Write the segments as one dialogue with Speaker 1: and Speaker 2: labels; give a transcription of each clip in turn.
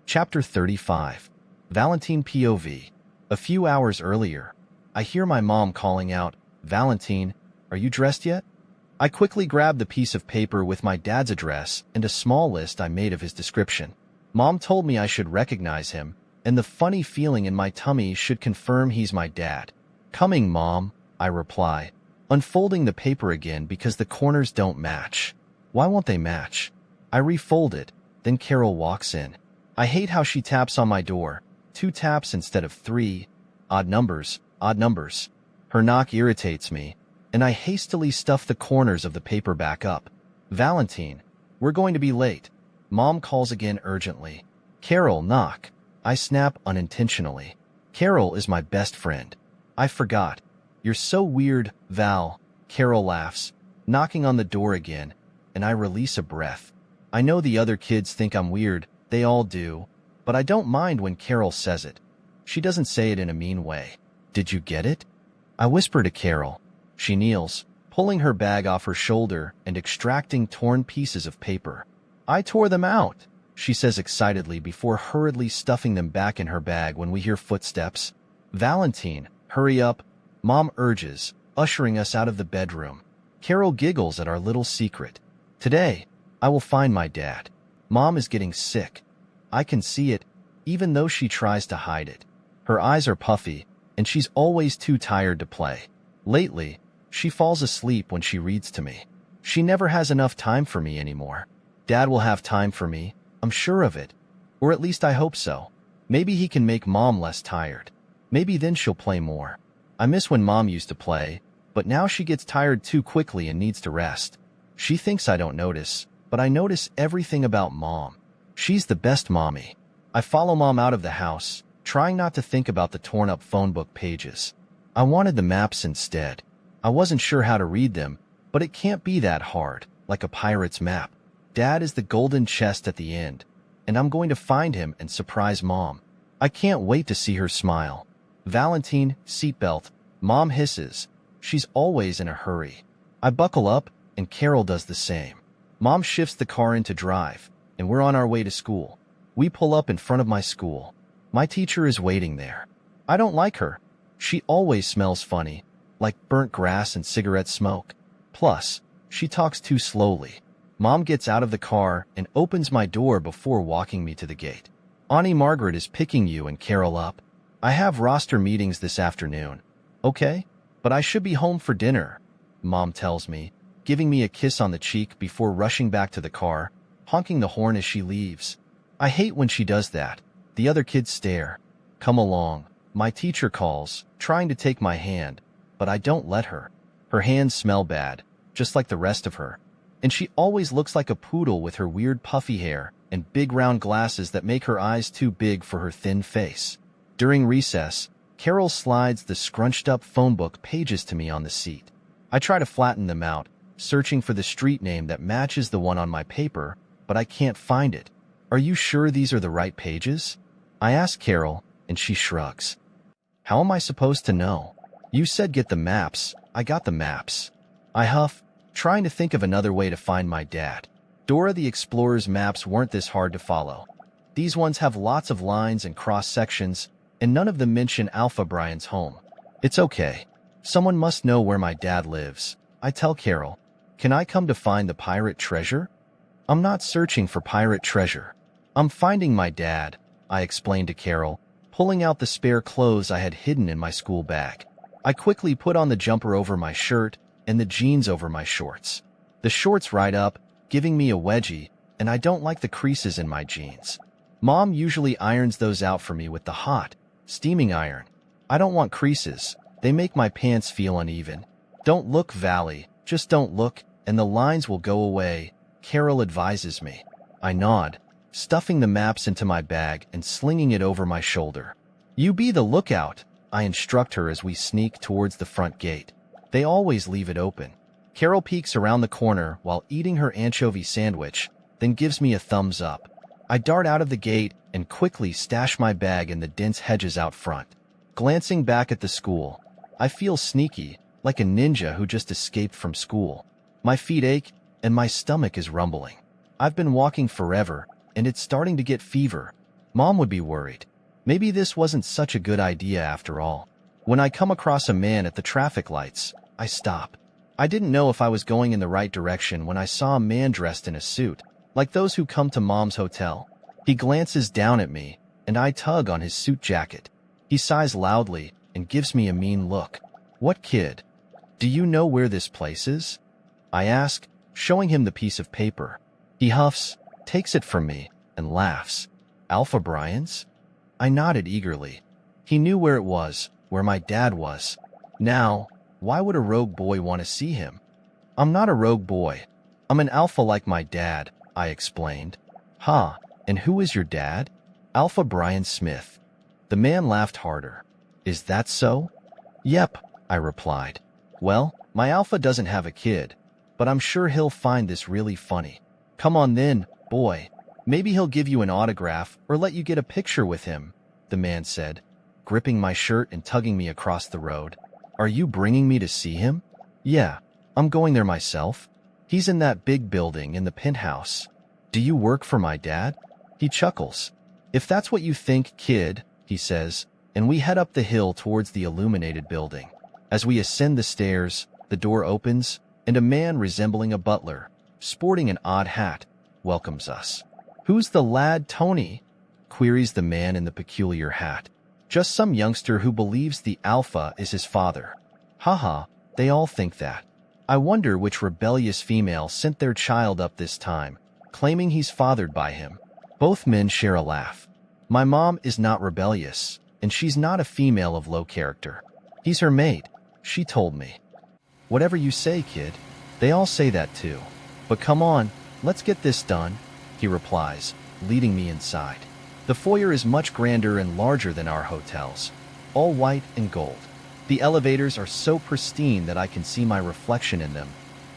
Speaker 1: Chapter 35. Valentine POV. A few hours earlier, I hear my mom calling out, "Valentine, are you dressed yet?" I quickly grab the piece of paper with my dad's address and a small list I made of his description. Mom told me I should recognize him, and the funny feeling in my tummy should confirm he's my dad. "Coming, Mom," I reply, unfolding the paper again because the corners don't match. Why won't they match? I refold it, then Carol walks in. I hate how she taps on my door. 2 taps instead of 3. Odd numbers, odd numbers. Her knock irritates me, and I hastily stuff the corners of the paper back up. "Valentine, we're going to be late." Mom calls again urgently. "Carol, knock." I snap unintentionally. Carol is my best friend. I forgot. "You're so weird, Val." Carol laughs, knocking on the door again, and I release a breath. I know the other kids think I'm weird, they all do, but I don't mind when Carol says it. She doesn't say it in a mean way. "Did you get it?" I whisper to Carol. She kneels, pulling her bag off her shoulder and extracting torn pieces of paper. "I tore them out," she says excitedly before hurriedly stuffing them back in her bag when we hear footsteps. "Valentine, hurry up," Mom urges, ushering us out of the bedroom. Carol giggles at our little secret. "Today, I will find my dad." Mom is getting sick. I can see it, even though she tries to hide it. Her eyes are puffy, and she's always too tired to play. Lately, she falls asleep when she reads to me. She never has enough time for me anymore. Dad will have time for me, I'm sure of it. Or at least I hope so. Maybe he can make Mom less tired. Maybe then she'll play more. I miss when Mom used to play, but now she gets tired too quickly and needs to rest. She thinks I don't notice, but I notice everything about Mom. She's the best mommy. I follow Mom out of the house, trying not to think about the torn-up phone book pages. I wanted the maps instead. I wasn't sure how to read them, but it can't be that hard, like a pirate's map. Dad is the golden chest at the end, and I'm going to find him and surprise Mom. I can't wait to see her smile. "Valentine, seatbelt," Mom hisses. She's always in a hurry. I buckle up, and Carol does the same. Mom shifts the car into drive, and we're on our way to school. We pull up in front of my school. My teacher is waiting there. I don't like her. She always smells funny, like burnt grass and cigarette smoke. Plus, she talks too slowly. Mom gets out of the car and opens my door before walking me to the gate. "Auntie Margaret is picking you and Carol up. I have roster meetings this afternoon." "Okay, but I should be home for dinner," Mom tells me, giving me a kiss on the cheek before rushing back to the car, honking the horn as she leaves. I hate when she does that. The other kids stare. "Come along," my teacher calls, trying to take my hand, but I don't let her. Her hands smell bad, just like the rest of her. And she always looks like a poodle with her weird puffy hair and big round glasses that make her eyes too big for her thin face. During recess, Carol slides the scrunched-up phone book pages to me on the seat. I try to flatten them out, searching for the street name that matches the one on my paper, but I can't find it. "Are you sure these are the right pages?" I ask Carol, and she shrugs. "How am I supposed to know? You said get the maps. I got the maps." I huff, trying to think of another way to find my dad. Dora the Explorer's maps weren't this hard to follow. These ones have lots of lines and cross-sections, and none of them mention Alpha Brian's home. It's okay. Someone must know where my dad lives. I tell Carol, "Can I come to find the pirate treasure?" "I'm not searching for pirate treasure. I'm finding my dad," I explained to Carol, pulling out the spare clothes I had hidden in my school bag. I quickly put on the jumper over my shirt and the jeans over my shorts. The shorts ride up, giving me a wedgie, and I don't like the creases in my jeans. Mom usually irons those out for me with the hot, steaming iron. I don't want creases. They make my pants feel uneven. "Don't look, Valley. Just don't look, and the lines will go away," Carol advises me. I nod, stuffing the maps into my bag and slinging it over my shoulder. "You be the lookout," I instruct her as we sneak towards the front gate. They always leave it open. Carol peeks around the corner while eating her anchovy sandwich, then gives me a thumbs up. I dart out of the gate and quickly stash my bag in the dense hedges out front. Glancing back at the school, I feel sneaky, like a ninja who just escaped from school. My feet ache, and my stomach is rumbling. I've been walking forever, and it's starting to get fever. Mom would be worried. Maybe this wasn't such a good idea after all. When I come across a man at the traffic lights, I stop. I didn't know if I was going in the right direction when I saw a man dressed in a suit, like those who come to Mom's hotel. He glances down at me, and I tug on his suit jacket. He sighs loudly and gives me a mean look. "What kid? Do you know where this place is?" I ask, showing him the piece of paper. He huffs, takes it from me, and laughs. "Alpha Brian's?" I nodded eagerly. He knew where it was, where my dad was. Now, why would a rogue boy want to see him? "I'm not a rogue boy. I'm an alpha like my dad," I explained. "Huh, and who is your dad?" "Alpha Brian Smith." The man laughed harder. "Is that so?" "Yep," I replied. "Well, my alpha doesn't have a kid, but I'm sure he'll find this really funny. Come on then, boy. Maybe he'll give you an autograph or let you get a picture with him," the man said, gripping my shirt and tugging me across the road. "Are you bringing me to see him?" "Yeah, I'm going there myself. He's in that big building in the penthouse." "Do you work for my dad?" He chuckles. "If that's what you think, kid," he says, and we head up the hill towards the illuminated building. As we ascend the stairs, the door opens, and a man resembling a butler, sporting an odd hat, welcomes us. "Who's the lad, Tony?" queries the man in the peculiar hat. "Just some youngster who believes the alpha is his father." Haha, they all think that. I wonder which rebellious female sent their child up this time, claiming he's fathered by him. Both men share a laugh. My mom is not rebellious, and she's not a female of low character. He's her mate, she told me. "Whatever you say, kid." They all say that too. "But come on, let's get this done," he replies, leading me inside. The foyer is much grander and larger than our hotels, all white and gold. The elevators are so pristine that I can see my reflection in them,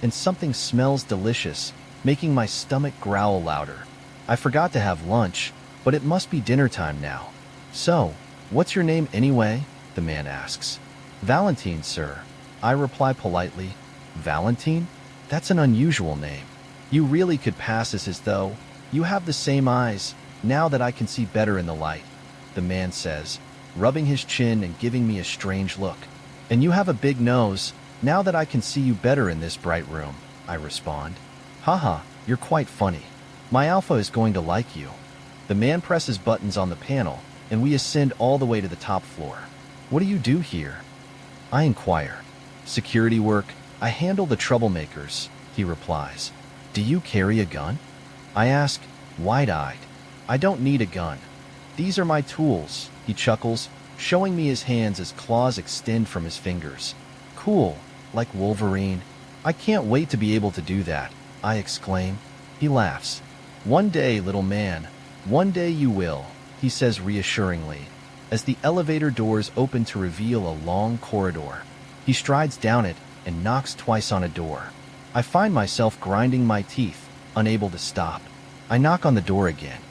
Speaker 1: and something smells delicious, making my stomach growl louder. I forgot to have lunch, but it must be dinner time now. "So, what's your name anyway?" the man asks. "Valentine, sir," I reply politely. "Valentine? That's an unusual name. You really could pass as though you have the same eyes, now that I can see better in the light," the man says, rubbing his chin and giving me a strange look. "And you have a big nose, now that I can see you better in this bright room," I respond. "Haha, you're quite funny. My alpha is going to like you." The man presses buttons on the panel, and we ascend all the way to the top floor. "What do you do here?" I inquire. "Security work. I handle the troublemakers," he replies. "Do you carry a gun?" I ask, wide-eyed. "I don't need a gun. These are my tools," he chuckles, showing me his hands as claws extend from his fingers. "Cool, like Wolverine. I can't wait to be able to do that," I exclaim. He laughs. "One day, little man, one day you will," he says reassuringly, as the elevator doors open to reveal a long corridor. He strides down it and knocks twice on a door. I find myself grinding my teeth, unable to stop. I knock on the door again.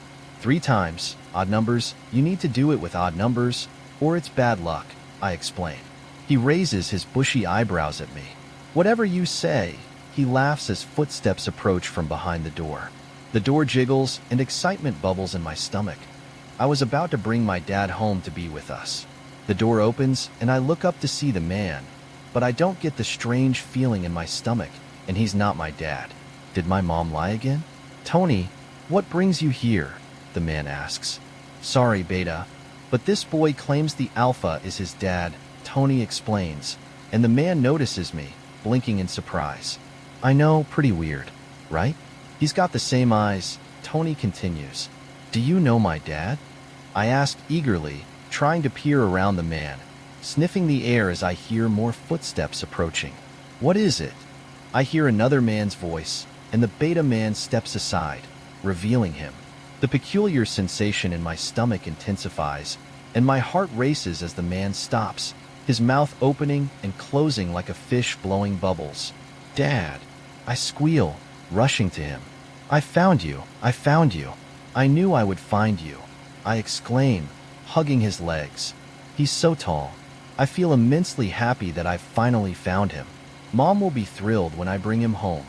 Speaker 1: 3 times, odd numbers, you need to do it with odd numbers, or it's bad luck, I explain. He raises his bushy eyebrows at me. "Whatever you say," he laughs as footsteps approach from behind the door. The door jiggles and excitement bubbles in my stomach. I was about to bring my dad home to be with us. The door opens and I look up to see the man, but I don't get the strange feeling in my stomach, and he's not my dad. Did my mom lie again? "Tony, what brings you here?" the man asks. "Sorry, Beta, but this boy claims the alpha is his dad," Tony explains, and the man notices me, blinking in surprise. "I know, pretty weird, right? He's got the same eyes," Tony continues. "Do you know my dad?" I ask eagerly, trying to peer around the man, sniffing the air as I hear more footsteps approaching. "What is it?" I hear another man's voice, and the Beta man steps aside, revealing him. The peculiar sensation in my stomach intensifies, and my heart races as the man stops, his mouth opening and closing like a fish blowing bubbles. "Dad!" I squeal, rushing to him. I found you! I found you! I knew I would find you!" I exclaim, hugging his legs. He's so tall. I feel immensely happy that I've finally found him. Mom will be thrilled when I bring him home.